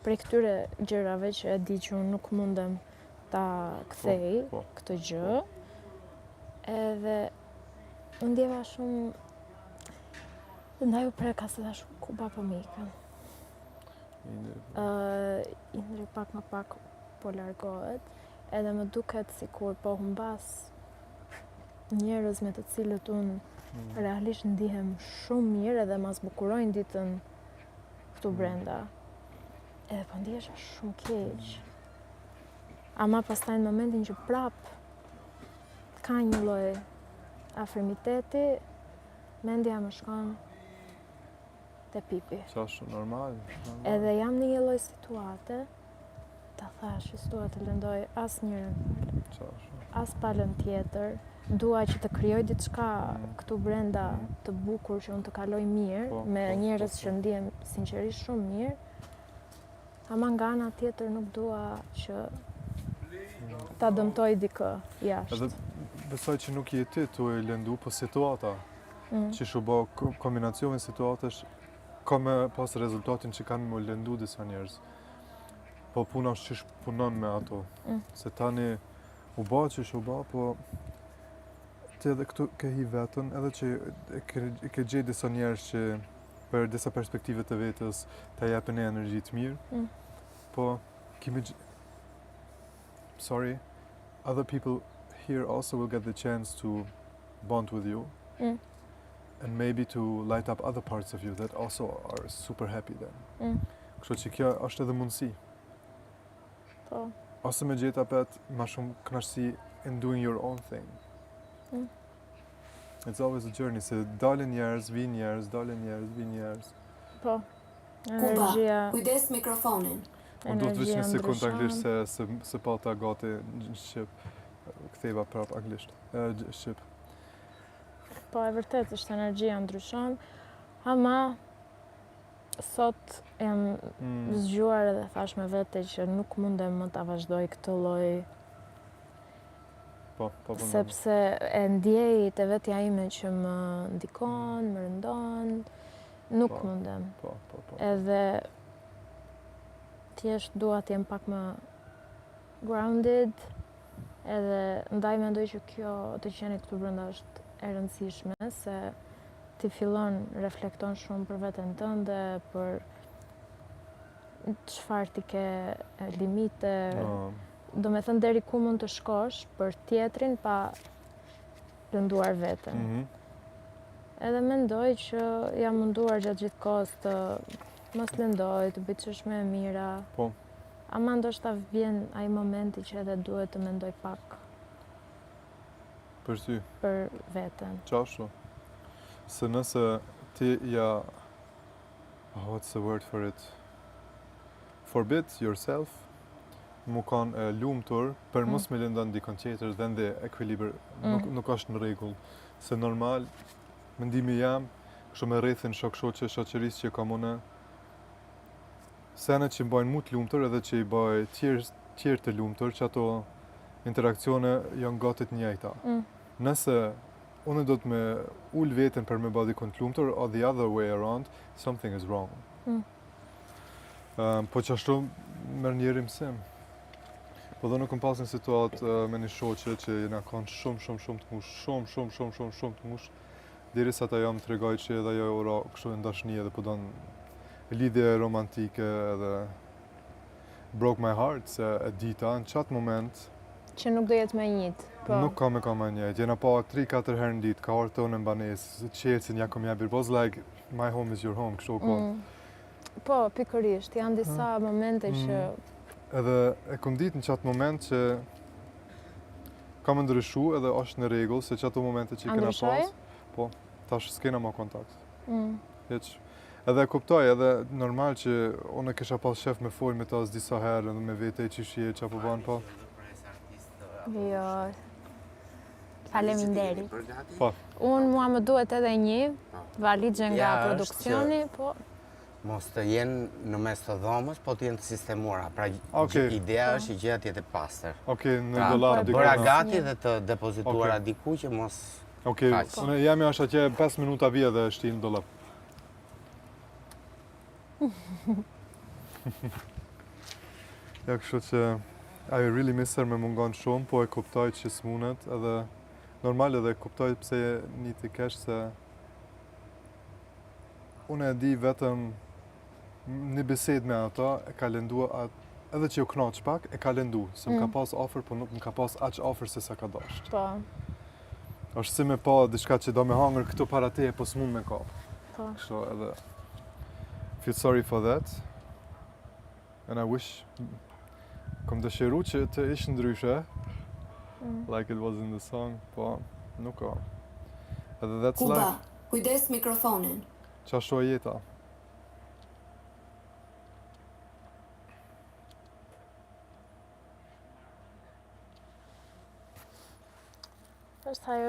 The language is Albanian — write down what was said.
prej këtyre gjërave që e di që unë nuk mundem ta kthej këtë gjë, edhe unë ndjeva shumë, ndaj u preka se thash ku baba më ikën. Indri pak më pak po largohet, edhe më duket sikur po humbas njerëz me të cilët unë realisht ndihem shumë mirë edhe ma zbukurojnë ditën këtu brenda. Edhe po ndihesha shumë keq. Ama pastaj në momentin që prap ka një lloj afrimiteti, mendja më shkon te pipi. Qa është normal. Edhe jam në një lloj situate, ta thash, s'dua të lëndoj asnjërin, as palën tjetër. Dua që të krijoj diçka këtu brenda të bukur që unë të kaloj mirë, me njerëz që ndihem sinqerisht shumë mirë. Ama nga ana tjetër nuk dua që ta dëmtoj dikë jashtë. Edhe besoj që nuk je ti tu e lëndu, po situata. Që shu bo kombinacion situatesh ka me pas rezultatin që kanë më lëndu disa njerëz. Po puna është që punon me ato. Se tani u ba që shu ba, po ti edhe këtu ke hi vetën, edhe që e ke gjej disa njerëz që për disa perspektive të vetës të japin e energji të mirë. Po sorry, other people here also will get the chance to bond with you. And maybe to light up other parts of you that also are super happy then. Kështu që kjo është edhe mundësi. Po. Ose me gjeta pet ma shumë kënaqësi in doing your own thing. It's always a journey, se dalin njerëz, vin njerëz, dalin njerëz, vin njerëz. Po. Energjia. Kujdes mikrofonin. Unë do të veç një sekund anglisht se pata gati në Shqip. Ktheva prap anglisht. Shqip. Po, e vërtet është energjia ndryshon. Ama sot jam zgjuar edhe thash me vete që nuk mundem më ta vazhdoj këtë lloj. Po, sepse e ndjej te vetja ime që më ndikon, më rëndon, nuk mundem. Edhe thjesht dua të jem pak më grounded, edhe ndaj mendoj që kjo të qeni këtu brenda është e rëndësishme, se ti fillon reflekton shumë për veten tënde, për çfarë ti ke limite. Do me thënë deri ku mund të shkosh për tjetrin pa lënduar veten. Edhe mendoj që jam munduar gjatë gjithë kohës të mos lëndoj, të bëj çështje e mira. Po. Ama ndoshta vjen ai momenti që edhe duhet të mendoj pak. Për ty? Për veten. Qashtu? Se nëse ti what's the word for it? Forbid yourself mu kanë lumtur për mos me lëndon dikon tjetër, then the equilibrium nuk është në rregull. Se normal, mendimi jam, kështu me rrethin shoqe shoqërisë që kam unë, senet që mbajnë mu të lumtur edhe që i baj tjerë të lumtur, që ato interakcione janë gati të njëjta. Nëse unë do të me ul veten për me bë dikon të lumtur, or the other way around, something is wrong. Po që ashtu merr njeri mësim. Po dhe nuk kom pas një situatë me një shoqe që jena kanë shumë të ngush, shumë të ngush, deri sa ta jam të tregoj që edhe ajo ora kështu e ndashni edhe po don lidhje romantike edhe broke my heart, se e dita në qatë moment që nuk do jetë me njët. Nuk ka me njët, jena pa 3-4 herë në ditë, ka orë tonë në banesë, qecin ja kom jabir, was like my home is your home, kështu konë. Po, pikërisht, janë disa momente që edhe e kom ditë në qatë moment që kam ndryshu edhe është në rregull, se qato momente që i kena pas, po, tash s'kena ma kontakt. Edhe e kuptoj, edhe normal që unë kisha pas shef me folj me tas disa herë, edhe me vete që shje që apo banë po. Jo, faleminderit. Po. Unë mua më duhet edhe një valigje nga produksioni, po. Mos të jenë në mes të dhomës, po të jenë të sistemuara. Pra, ideja është i gjëja tjetë e pastër. Në dolar diku. Bëra gati dhe të depozituara diku që mos kaq. Unë jam është atje 5 minuta vje dhe është i në dolap. Ja, kështu që I really miss her me mungon shumë, po e kuptoj që s'munet edhe normal edhe kuptoj pse një t'i kesh se unë e di vetëm një bised me ata e ka lëndu edhe që ju knaq pak, e ka lëndu, se më ka pas offer, po nuk më ka pas aq offer se sa ka dasht. Po. Është si me pa diçka që do me hangër këtu para teje, po s'mund me ka. Po. Kështu edhe feel sorry for that. And I wish kom dëshiru që të ishë ndryshe, like it was in the song, po nuk ka. Edhe that's Kuba, life. kujdes mikrofonin. Qashtu e jeta. Është ajo